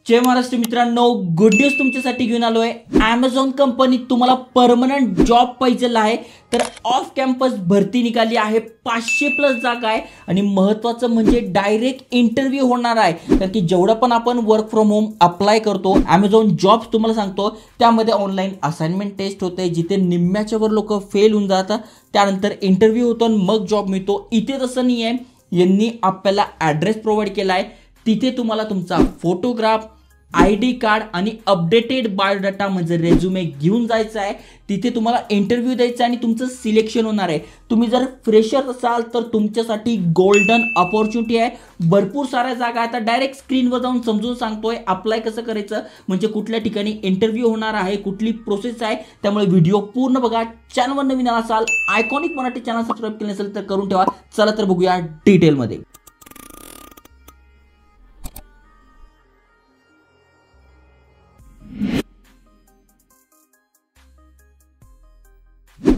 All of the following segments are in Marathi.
जय महाराष्ट्र मित्रांनो, गुड न्यूज तुमच्यासाठी घेऊन आलोय। Amazon कंपनी तुम्हाला परमनंट जॉब पाहिजे आहे तर ऑफ कॅम्पस भरती निघाली आहे। 500 प्लस जागा आहे आणि महत्त्वाचं म्हणजे डायरेक्ट इंटरव्ह्यू होणार आहे। कारण की जेवढं पण आपण वर्क फ्रॉम होम अप्लाय करतो Amazon जॉब्स तुम्हाला सांगतो त्यामध्ये ऑनलाइन असाइनमेंट टेस्ट होते, जिथे निम्म्याच्या वर लोक फेल होऊन जातात, त्यानंतर इंटरव्ह्यू होतो आणि मग जॉब मिळतो। इथे तसं नाही आहे, यांनी आपल्याला ॲड्रेस प्रोव्हाइड केला आहे, तिथे तुम्हाला तुमचा फोटोग्राफ, आयडी कार्ड आणि अपडेटेड बायोडाटा म्हणजे रेझ्युमे घेऊन जायचं आहे। तिथे तुम्हाला इंटरव्ह्यू द्यायचा आणि तुमचं सिलेक्शन होणार आहे। तुम्ही जर फ्रेशर असाल तर तुमच्यासाठी गोल्डन अपॉर्च्युनिटी आहे। भरपूर साऱ्या जागा आहेत। डायरेक्ट स्क्रीनवर जाऊन समजून सांगतोय अप्लाय कसं करायचं, म्हणजे कुठल्या ठिकाणी इंटरव्ह्यू होणार आहे, कुठली प्रोसेस आहे। त्यामुळे व्हिडिओ पूर्ण बघा। चॅनलवर नवीन असाल, आयकॉनिक मराठी चॅनल सबस्क्राइब केले नसेल तर करून ठेवा। चला तर बघूया डिटेलमध्ये।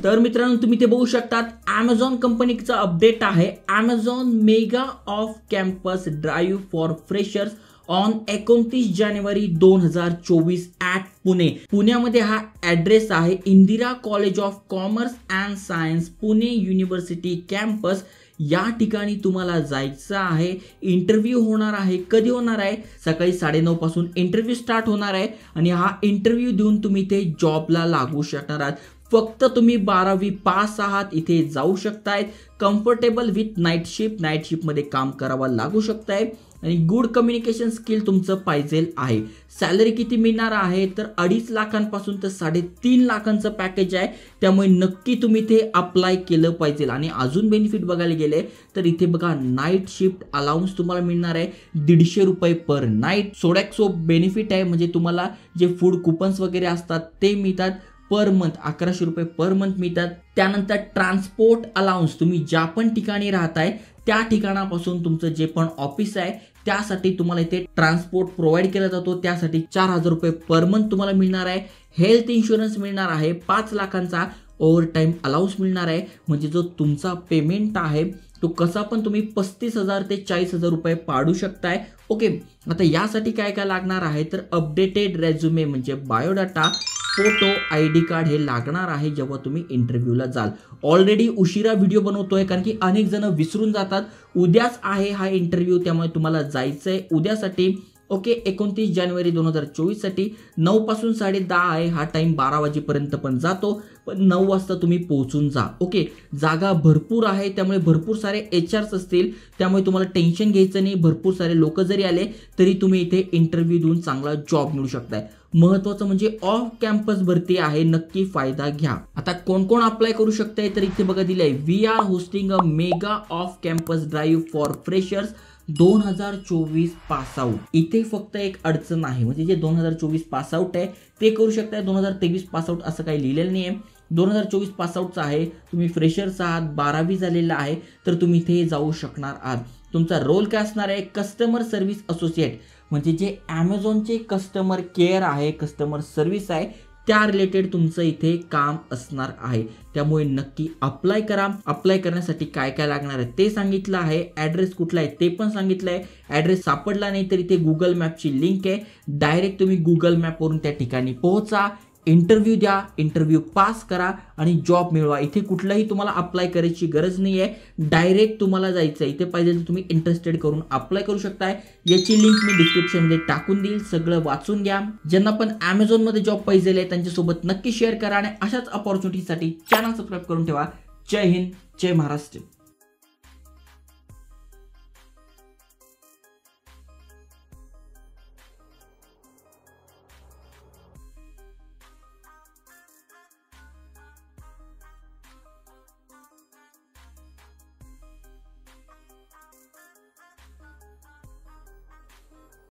तर मित्रांनो, तुम्ही ते बघू शकतात Amazon कंपनीचा अपडेट आहे। Amazon mega off campus drive for freshers on 29 January 2024 at Pune. पुण्यामध्ये हा ॲड्रेस आहे, Indira college of commerce and science Pune university campus. या ठिकाणी तुम्हाला जायचं आहे। इंटरव्ह्यू होणार आहे। कधी होणार आहे? सकाळी 9:30 पासून इंटरव्ह्यू स्टार्ट होणार आहे आणि हा इंटरव्ह्यू देऊन तुम्ही ते जॉबला लागू शकणार आहात। फक्त तुम्ही 12वी पास आहात इथे जाऊ शकताय। कम्फर्टेबल विथ नाईट शिफ्ट मध्ये काम करावं लागू शकताय आणि गुड कम्युनिकेशन स्किल तुमचं पाहिजे आहे। सॅलरी किती मिळणार आहे तर 2.5 लाखांपासून तर 3.5 लाखांचं पॅकेज आहे। त्यामुळे नक्की तुम्ही ते अप्लाय केलं पाहिजे। आणि अजून बेनिफिट बघायला गेले तर इथे बघा, नाईट शिफ्ट अलाउन्स तुम्हाला मिळणार आहे 150 रुपये पर नाईट। सोडॅक्सो बेनिफिट आहे, म्हणजे तुम्हाला जे फूड कुपन्स वगैरे असतात ते मिळतात पर मंथ, 1100 रुपये पर मंथ मिळतात। त्यानंतर ट्रान्सपोर्ट अलाउन्स, तुम्ही ज्या पण ठिकाणी राहताय त्या ठिकाणापासून तुमचं जे पण ऑफिस आहे त्यासाठी तुम्हाला इथे ट्रान्सपोर्ट प्रोव्हाइड केला जातो। त्यासाठी 4000 रुपये पर मंथ तुम्हाला मिळणार आहे। हेल्थ इन्शुरन्स मिळणार आहे 5 लाखांचा। ओव्हर टाइम अलाउन्स मिळणार आहे, म्हणजे जो तुमचा पेमेंट आहे तो कसा पण तुम्ही 35,000 ते 40,000 रुपये पाडू शकताय। ओके, आता यासाठी काय काय लागणार आहे तर अपडेटेड रेझ्युमे म्हणजे बायोडाटा, फोटो, आयडी कार्ड हे लागणार आहे जेव्हा तुम्ही इंटरव्ह्यूला जाल। ऑलरेडी उशिरा व्हिडिओ बनवतोय कारण की अनेक जण विसरून जातात। उद्याच आहे हा इंटरव्ह्यू, त्यामुळे तुम्हाला जायचंय उद्यासाठी। ओके, 29 जानेवारी 2024 साठी 9 पासून 10:30 आहे हा टाइम, 12 वाजेपर्यंत पण जातो, पण 9 वाजता तुम्ही पोहोचून जा। ओके, जागा भरपूर आहे त्यामुळे भरपूर सारे HRs असतील, त्यामुळे तुम्हाला टेन्शन घ्यायचं नाही। भरपूर सारे लोक जरी आले तरी तुम्ही इथे इंटरव्ह्यू देऊन चांगला जॉब मिळू शकताय। महत्त्वाचं म्हणजे ऑफ कॅम्पस भरती आहे, नक्की फायदा घ्या। आता कोण कोण अप्लाय करू शकताय तर इथे बघा दिलंय, we are hosting a mega off campus drive for freshers 2024 pass out. इथे फक्त एक अडचण आहे, म्हणजे जे 2024 पास आउट आहे ते करू शकताय। 2023 पास आउट असं काही लिहिलेलं नाही आहे। 2024 पास आउटचा आहे, तुम्ही फ्रेशर्स आहात, 12वी झालेला आहे तर तुम्ही इथे जाऊ शकणार आहात। तुमचा रोल काय असणार आहे? कस्टमर सर्व्हिस असोसिएट, म्हणजे जे Amazonचे कस्टमर केअर आहे, कस्टमर सर्व्हिस आहे त्या रिलेटेड तुमचं इथे काम असणार आहे। त्यामुळे नक्की अप्लाय करा। अप्लाय करण्यासाठी काय काय लागणार आहे ते सांगितलं आहे। ॲड्रेस कुठला आहे ते पण सांगितलं आहे। ॲड्रेस सापडला नाही तर इथे गुगल मॅपची लिंक आहे, डायरेक्ट तुम्ही गुगल मॅपवरून त्या ठिकाणी पोहोचा, इंटरव्ह्यू द्या, इंटरव्ह्यू पास करा आणि जॉब मिळवा। इथे कुठलाही तुम्हाला अप्लाय करायची गरज नाही आहे, डायरेक्ट तुम्हाला जायचं आहे। इथे पाहिजे तर तुम्ही इंटरेस्टेड करून अप्लाय करू शकताय। याची लिंक मी डिस्क्रिप्शनमध्ये टाकून देईल, सगळं वाचून घ्या। ज्यांना पण Amazon मध्ये जॉब पाहिजे आहे त्यांच्यासोबत नक्की शेअर करा आणि अशाच अपॉर्च्युनिटीसाठी चॅनल सबस्क्राईब करून ठेवा। जय हिंद, जय महाराष्ट्र।